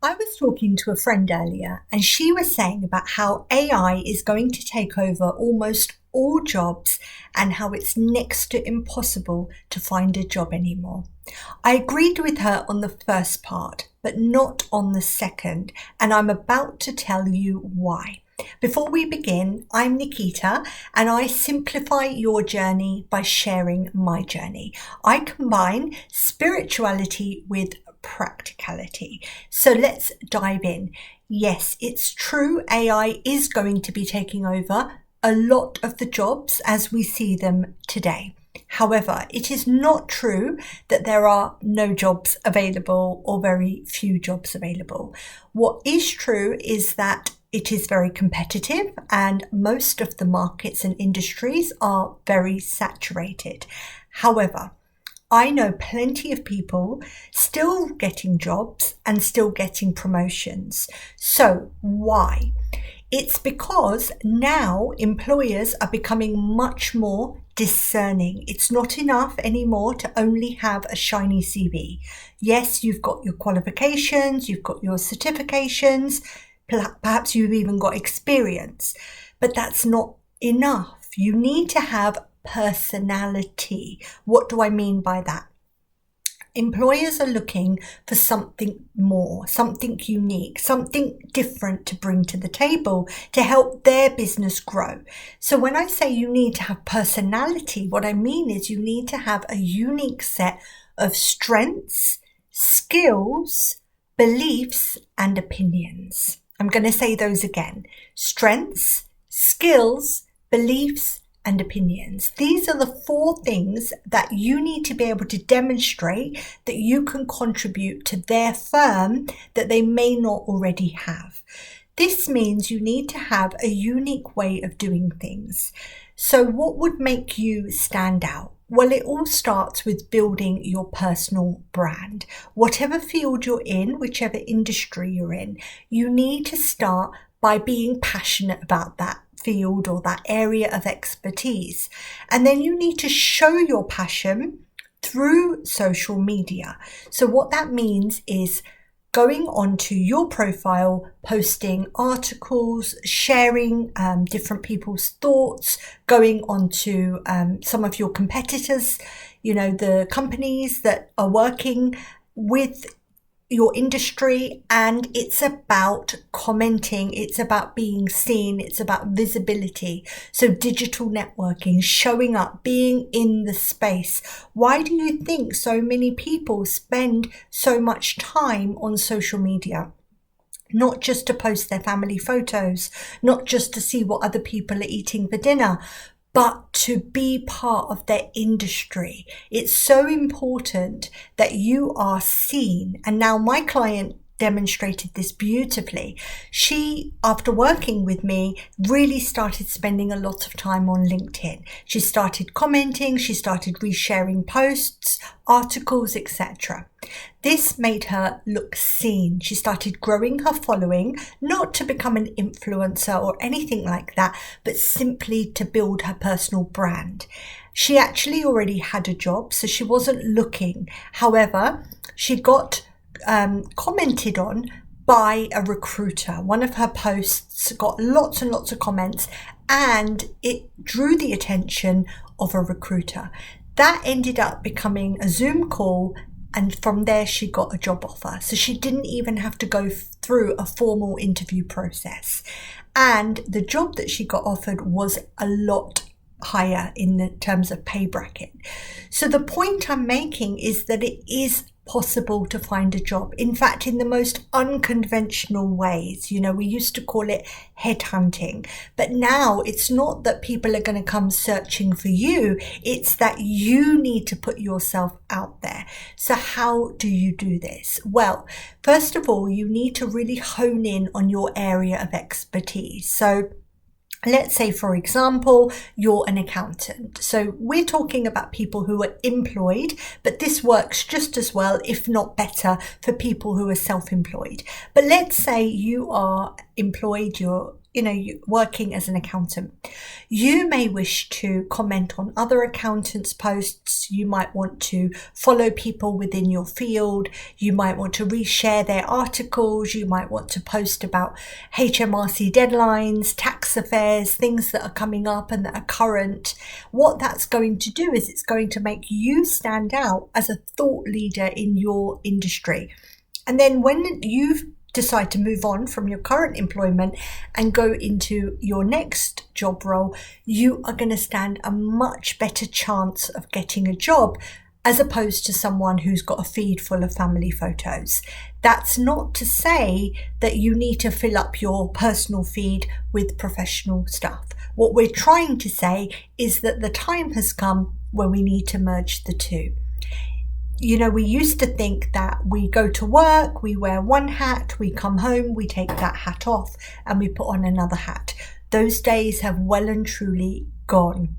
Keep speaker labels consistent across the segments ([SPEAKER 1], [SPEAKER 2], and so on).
[SPEAKER 1] I was talking to a friend earlier and she was saying about how AI is going to take over almost all jobs and how it's next to impossible to find a job anymore. I agreed with her on the first part, but not on the second, and I'm about to tell you why. Before we begin, I'm Nikita and I simplify your journey by sharing my journey. I combine spirituality with practicality. So let's dive in. Yes, it's true, AI is going to be taking over a lot of the jobs as we see them today. However, it is not true that there are no jobs available or very few jobs available. What is true is that it is very competitive and most of the markets and industries are very saturated. However, I know plenty of people still getting jobs and still getting promotions. So why? It's because now employers are becoming much more discerning. It's not enough anymore to only have a shiny CV. Yes, you've got your qualifications, you've got your certifications, perhaps you've even got experience, but that's not enough. You need to have personality. What do I mean by that? Employers are looking for something more, something unique, something different to bring to the table to help their business grow. So when I say you need to have personality, what I mean is you need to have a unique set of strengths, skills, beliefs, and opinions. I'm going to say those again. Strengths, skills, beliefs, and opinions. These are the four things that you need to be able to demonstrate that you can contribute to their firm that they may not already have. This means you need to have a unique way of doing things. So what would make you stand out? Well, it all starts with building your personal brand. Whatever field you're in, whichever industry you're in, you need to start by being passionate about that field or that area of expertise. And then you need to show your passion through social media. So what that means is going onto your profile, posting articles, sharing different people's thoughts, going onto some of your competitors, the companies that are working with your industry, and it's about commenting, it's about being seen, it's about visibility. So digital networking, showing up, being in the space. Why do you think so many people spend so much time on social media? Not just to post their family photos, not just to see what other people are eating for dinner, but to be part of their industry. It's so important that you are seen. And now my client demonstrated this beautifully. She, after working with me, really started spending a lot of time on LinkedIn. She started commenting, she started resharing posts, articles, etc. This made her look seen. She started growing her following, not to become an influencer or anything like that, but simply to build her personal brand. She actually already had a job, so she wasn't looking. However, she got commented on by a recruiter. One of her posts got lots and lots of comments and it drew the attention of a recruiter. That ended up becoming a Zoom call, and from there she got a job offer. So she didn't even have to go through a formal interview process. And the job that she got offered was a lot higher in the terms of pay bracket. So the point I'm making is that it is possible to find a job. In fact, in the most unconventional ways. We used to call it headhunting, but now it's not that people are going to come searching for you. It's that you need to put yourself out there. So how do you do this? Well, first of all, you need to really hone in on your area of expertise. So let's say, for example, you're an accountant. So we're talking about people who are employed, but this works just as well, if not better, for people who are self-employed. But let's say you are employed, you're working as an accountant. You may wish to comment on other accountants' posts. You might want to follow people within your field. You might want to reshare their articles. You might want to post about HMRC deadlines, tax affairs, things that are coming up and that are current. What that's going to do is it's going to make you stand out as a thought leader in your industry. And then when you've decide to move on from your current employment and go into your next job role, you are going to stand a much better chance of getting a job as opposed to someone who's got a feed full of family photos. That's not to say that you need to fill up your personal feed with professional stuff. What we're trying to say is that the time has come where we need to merge the two. We used to think that we go to work, we wear one hat, we come home, we take that hat off and we put on another hat. Those days have well and truly gone.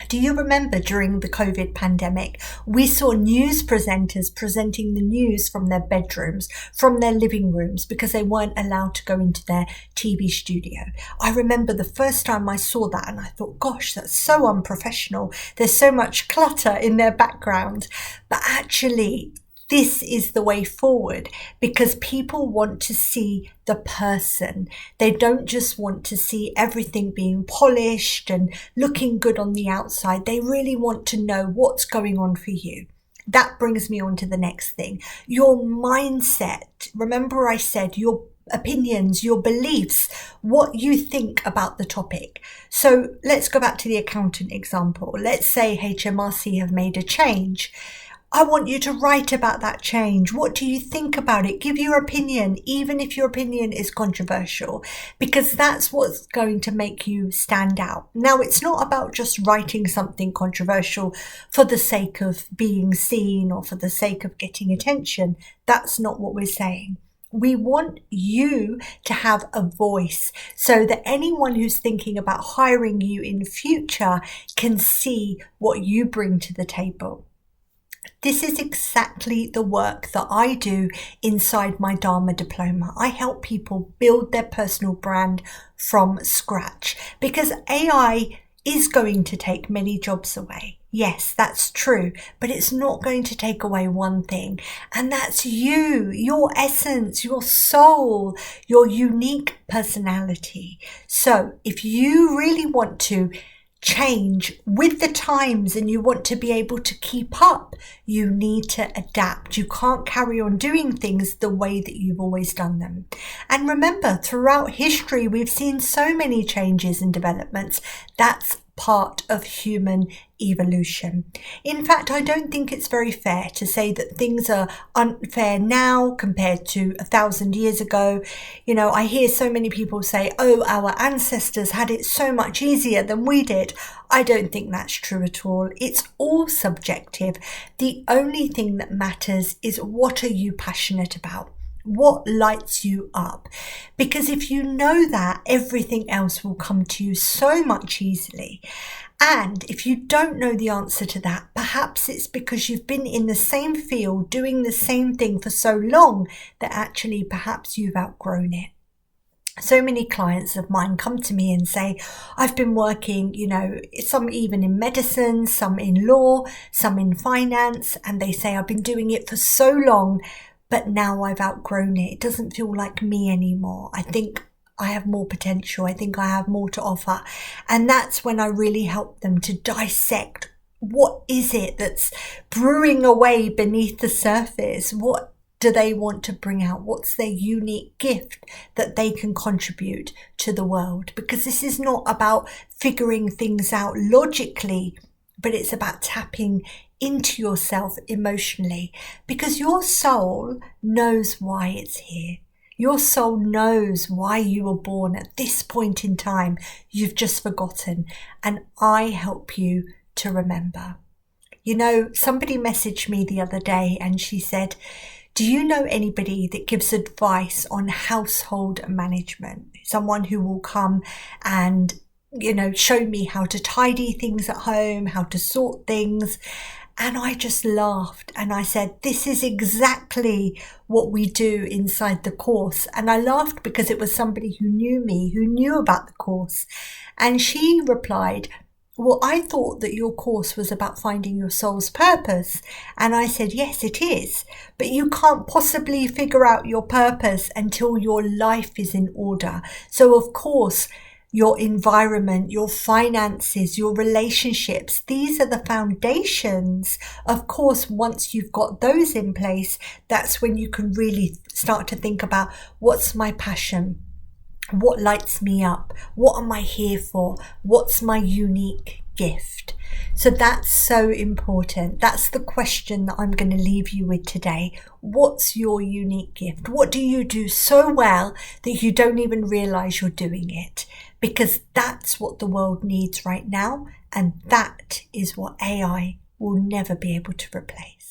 [SPEAKER 1] Do you remember during the COVID pandemic, we saw news presenters presenting the news from their bedrooms, from their living rooms, because they weren't allowed to go into their TV studio? I remember the first time I saw that and I thought, gosh, that's so unprofessional. There's so much clutter in their background. But actually, this is the way forward, because people want to see the person. They don't just want to see everything being polished and looking good on the outside. They really want to know what's going on for you. That brings me on to the next thing. Your mindset. Remember I said your opinions, your beliefs, what you think about the topic. So let's go back to the accountant example. Let's say HMRC have made a change. I want you to write about that change. What do you think about it? Give your opinion, even if your opinion is controversial, because that's what's going to make you stand out. Now, it's not about just writing something controversial for the sake of being seen or for the sake of getting attention. That's not what we're saying. We want you to have a voice so that anyone who's thinking about hiring you in future can see what you bring to the table. This is exactly the work that I do inside my Dharma diploma. I help people build their personal brand from scratch, because AI is going to take many jobs away. Yes, that's true, but it's not going to take away one thing, and that's you, your essence, your soul, your unique personality. So if you really want to change with the times and you want to be able to keep up, you need to adapt. You can't carry on doing things the way that you've always done them. And remember, throughout history, we've seen so many changes and developments. That's part of human evolution. In fact, I don't think it's very fair to say that things are unfair now compared to 1,000 years ago. I hear so many people say, oh, our ancestors had it so much easier than we did. I don't think that's true at all. It's all subjective. The only thing that matters is, what are you passionate about? What lights you up? Because if you know that, everything else will come to you so much easily. And if you don't know the answer to that, perhaps it's because you've been in the same field doing the same thing for so long that actually perhaps you've outgrown it. So many clients of mine come to me and say, I've been working, some even in medicine, some in law, some in finance, and they say, I've been doing it for so long, but now I've outgrown it. It doesn't feel like me anymore. I think I have more potential. I think I have more to offer. And that's when I really help them to dissect, what is it that's brewing away beneath the surface? What do they want to bring out? What's their unique gift that they can contribute to the world? Because this is not about figuring things out logically, but it's about tapping into yourself emotionally, because your soul knows why it's here. Your soul knows why you were born at this point in time. You've just forgotten, and I help you to remember. Somebody messaged me the other day and she said, do you know anybody that gives advice on household management? Someone who will come and show me how to tidy things at home, how to sort things. And I just laughed and I said, this is exactly what we do inside the course. And I laughed because it was somebody who knew me, who knew about the course. And she replied, well, I thought that your course was about finding your soul's purpose. And I said, yes, it is. But you can't possibly figure out your purpose until your life is in order. So, of course, your environment, your finances, your relationships, these are the foundations. Of course, once you've got those in place, that's when you can really start to think about what's my passion? What lights me up? What am I here for? What's my unique gift? So that's so important. That's the question that I'm going to leave you with today. What's your unique gift? What do you do so well that you don't even realize you're doing it? Because that's what the world needs right now. And that is what AI will never be able to replace.